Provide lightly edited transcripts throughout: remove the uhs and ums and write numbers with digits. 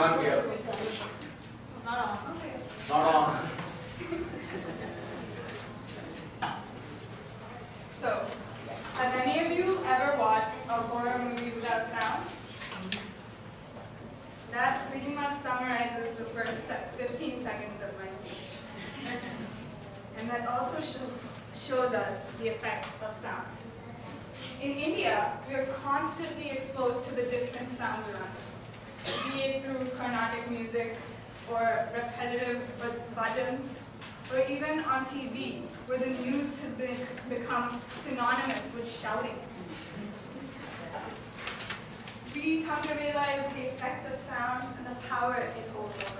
can't hear. Not on. Okay. Not on. So, have any of you ever watched a horror movie without sound? That pretty much summarizes the first 15 seconds of my speech. And that also shows us the effect of sound. In India, we are constantly exposed to the different sounds around us, be it through Carnatic music, or repetitive bhajans, or even on TV, where the news has become synonymous with shouting. We come to realize the effect of sound and the power it holds over us.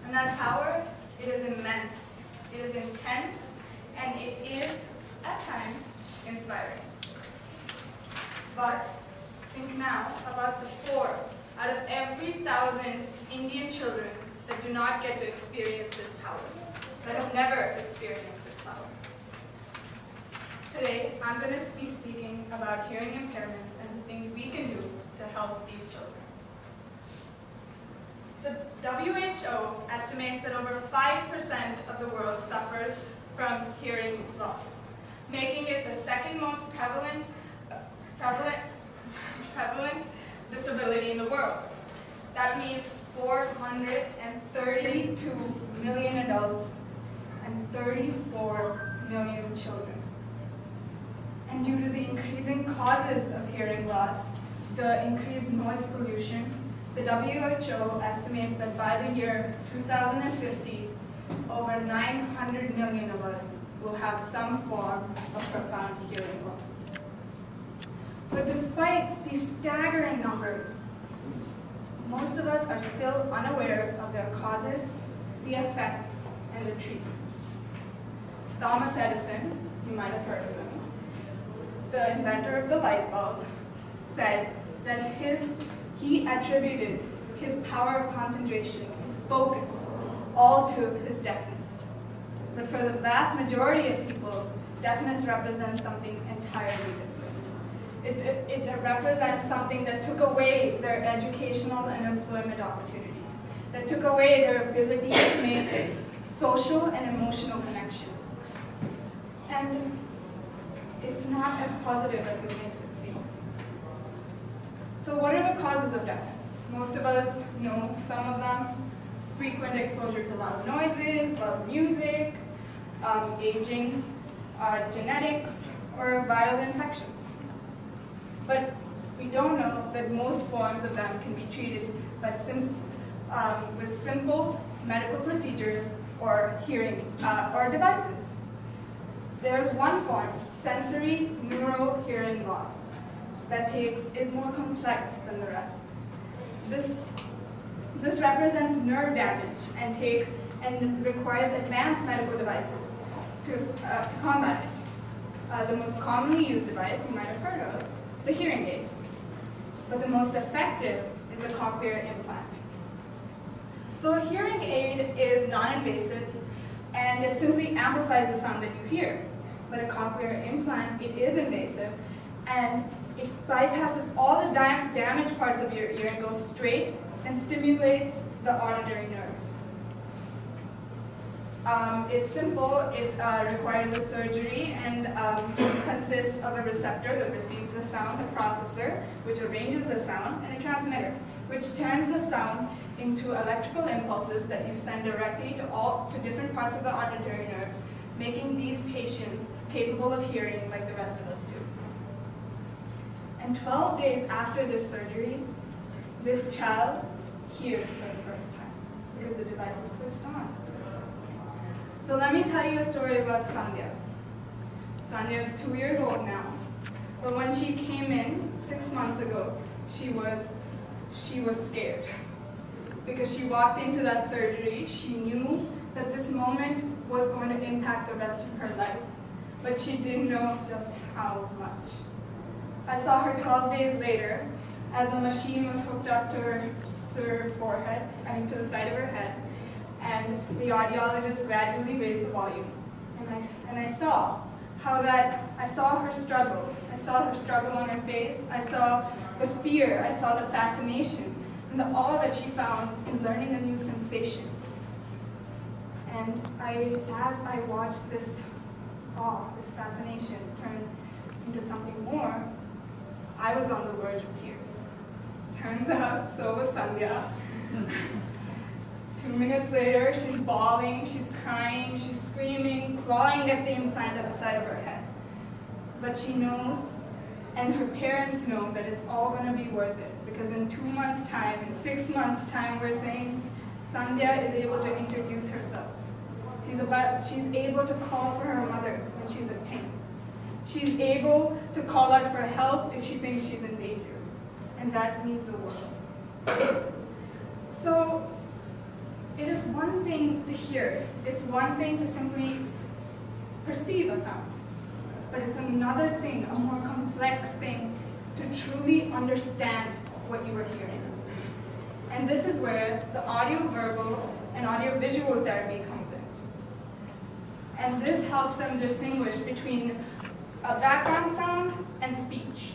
And that power, it is immense, it is intense, and it is, at times, inspiring. But think now about the 4 out of every 1,000 Indian children that do not get to experience this power, that have never experienced this power. Today, I'm going to be speaking about hearing impairments and the things we can do to help these children. The WHO estimates that over 5% of the world suffers from hearing loss, making it the second most prevalent disability in the world. That means 432 million adults and 34 million children. And due to the increasing causes of hearing loss, the increased noise pollution, the WHO estimates that by the year 2050, over 900 million of us will have some form of profound hearing loss. But despite these staggering numbers, most of us are still unaware of their causes, the effects, and the treatments. Thomas Edison, you might have heard of him, the inventor of the light bulb, said that he attributed his power of concentration, his focus, all to his deafness. But for the vast majority of people, deafness represents something entirely different. It represents something that took away their educational and employment opportunities, that took away their ability to make social and emotional connections. And it's not as positive as it makes it seem. So what are the causes of deafness? Most of us know some of them. Frequent exposure to loud noises, loud music, aging, genetics, or viral infections. But we don't know that most forms of them can be treated by with simple medical procedures or hearing or devices. There's one form, sensory neural hearing loss, that is more complex than the rest. This represents nerve damage and requires advanced medical devices to combat it. The most commonly used device you might have heard of, the hearing aid. But the most effective is a cochlear implant. So a hearing aid is non-invasive and it simply amplifies the sound that you hear. But a cochlear implant, it is invasive and it bypasses all the damaged parts of your ear and goes straight and stimulates the auditory nerve. It's simple, it requires a surgery and consists of a receptor that receives the sound, a processor, which arranges the sound, and a transmitter, which turns the sound into electrical impulses that you send directly to different parts of the auditory nerve, making these patients capable of hearing like the rest of us do. And 12 days after this surgery, this child hears for the first time because the device is switched on. So let me tell you a story about Sandhya. Sandhya is 2 years old now, but when she came in 6 months ago, she was scared because she walked into that surgery. She knew that this moment was going to impact the rest of her life, but she didn't know just how much. I saw her 12 days later as the machine was hooked up to her forehead, to the side of her head, and the audiologist gradually raised the volume. And I saw I saw her struggle. I saw her struggle on her face. I saw the fear. I saw the fascination. and the awe that she found in learning a new sensation. And as I watched this awe, this fascination turn into something more, I was on the verge of tears. Turns out, so was Sandhya. 2 minutes later, she's bawling, she's crying, she's screaming, clawing at the implant at the side of her head. But she knows, and her parents know, that it's all going to be worth it. Because in 2 months' time, in 6 months' time, we're saying Sandhya is able to introduce herself. She's able to call for her mother when she's in pain. She's able to call out for help if she thinks she's in danger. And that means the world. So, it is one thing to hear. It's one thing to simply perceive a sound. But it's another thing, a more complex thing, to truly understand what you are hearing. And this is where the audio-verbal and audio-visual therapy comes in. And this helps them distinguish between a background sound and speech,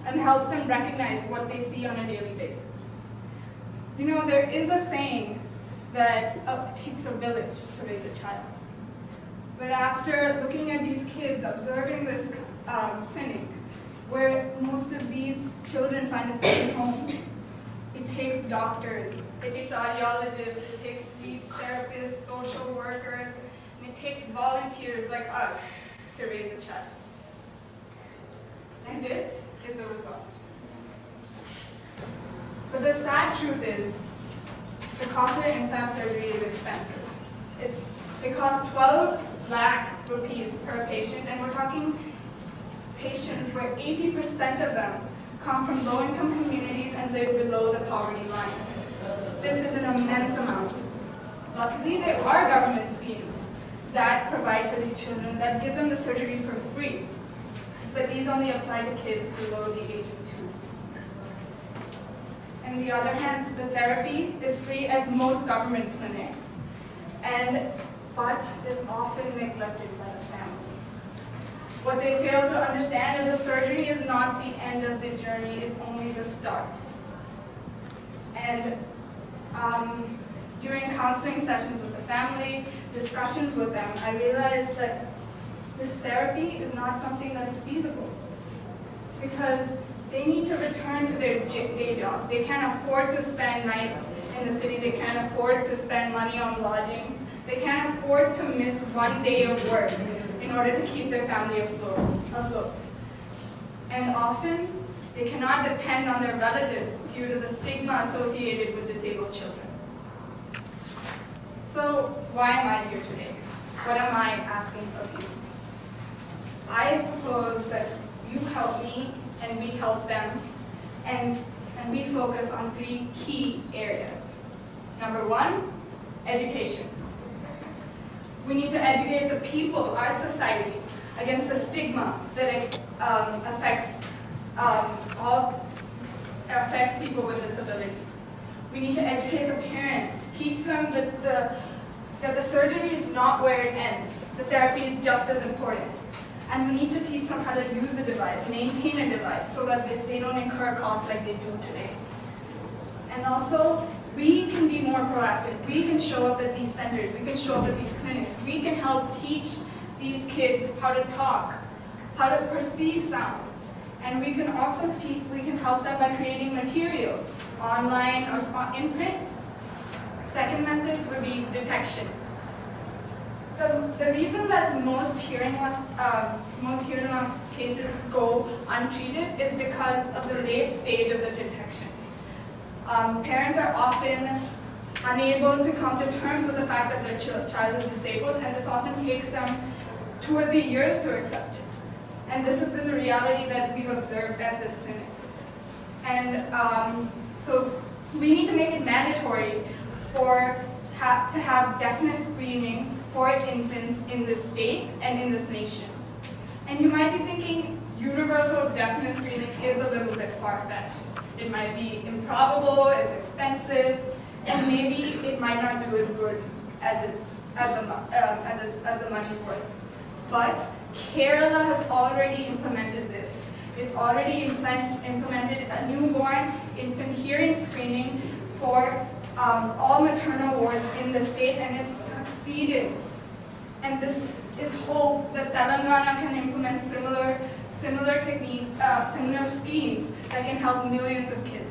and helps them recognize what they see on a daily basis. You know, there is a saying that it takes a village to raise a child. But after looking at these kids, observing this clinic, where most of these children find a second home, it takes doctors, it takes audiologists, it takes speech therapists, social workers, and it takes volunteers like us to raise a child. And this is a result. But the sad truth is, the cochlear implant surgery is expensive. It costs 12 lakh rupees per patient, and we're talking patients where 80% of them come from low-income communities and live below the poverty line. This is an immense amount. Luckily, there are government schemes that provide for these children that give them the surgery for free, but these only apply to kids below the age of 2. On the other hand, the therapy is free at most government clinics, but is often neglected by the family. What they fail to understand is the surgery is not the end of the journey, it's only the start. And during counseling sessions with the family, discussions with them, I realized that this therapy is not something that's feasible, because they need to return to their day jobs. They can't afford to spend nights in the city. They can't afford to spend money on lodgings. They can't afford to miss one day of work in order to keep their family afloat. And often, they cannot depend on their relatives due to the stigma associated with disabled children. So, why am I here today? What am I asking of you? I propose that you help me and we help them, and we focus on 3 key areas. Number 1, education. We need to educate the people, our society, against the stigma that affects people with disabilities. We need to educate the parents, teach them that the surgery is not where it ends. The therapy is just as important. And we need to teach them how to use the device, maintain a device, so that they don't incur costs like they do today. And also, we can be more proactive. We can show up at these centers. We can show up at these clinics. We can help teach these kids how to talk, how to perceive sound. And we can also help them by creating materials, online or in print. Second method would be detection. The reason that most hearing loss cases go untreated is because of the late stage of the detection. Parents are often unable to come to terms with the fact that their child is disabled, and this often takes them 2 or 3 years to accept it. And this has been the reality that we've observed at this clinic. And so we need to make it mandatory to have deafness screening for infants in this state and in this nation. And you might be thinking, universal deafness screening is a little bit far-fetched. It might be improbable, it's expensive, and maybe it might not do as good as the money's worth. But Kerala has already implemented this. It's already implemented a newborn infant hearing screening for all maternal wards in the state, and it's succeeded. And this is hope that Telangana can implement similar techniques, similar schemes that can help millions of kids.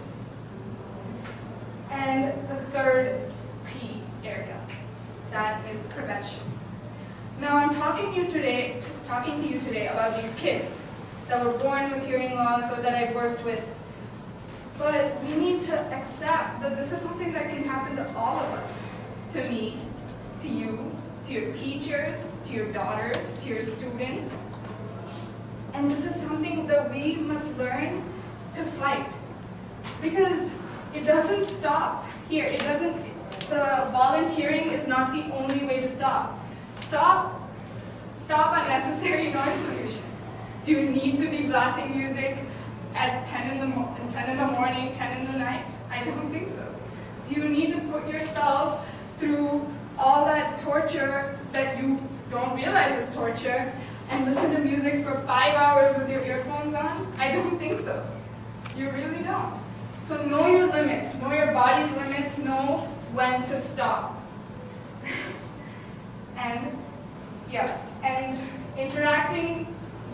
And the third P area, that is prevention. Now I'm talking to you today about these kids that were born with hearing loss or that I worked with. But we need to accept that this is something that can happen to all of us. To me, to you, to your teachers, to your daughters, to your students. And this is something that we must learn to fight. Because it doesn't stop here. The volunteering is not the only way to stop. Stop unnecessary noise pollution. Do you need to be blasting music at 10 in the morning, 10 in the night? I don't think so. Do you need to put yourself through all that torture that you don't realize is torture and listen to music for 5 hours with your earphones on? I don't think so. You really don't. So know your limits, know your body's limits, know when to stop. And interacting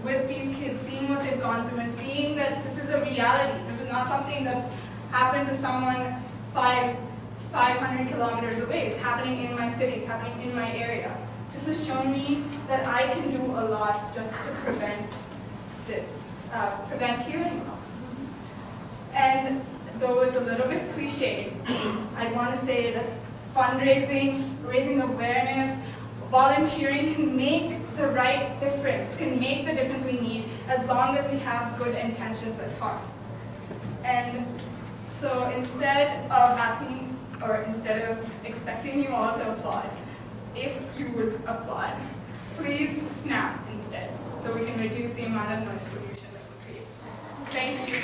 with these kids, seeing what they've gone through and seeing that this is a reality. This is not something that's happened to someone 500 kilometers away. It's happening in my city, it's happening in my area. This has shown me that I can do a lot just to prevent this, prevent hearing loss. And though it's a little bit cliche, I want to say that fundraising, raising awareness, volunteering can make the right difference, can make the difference we need as long as we have good intentions at heart. And so instead of expecting you all to applaud, if you would applaud, please snap instead so we can reduce the amount of noise pollution that we create. Thank you.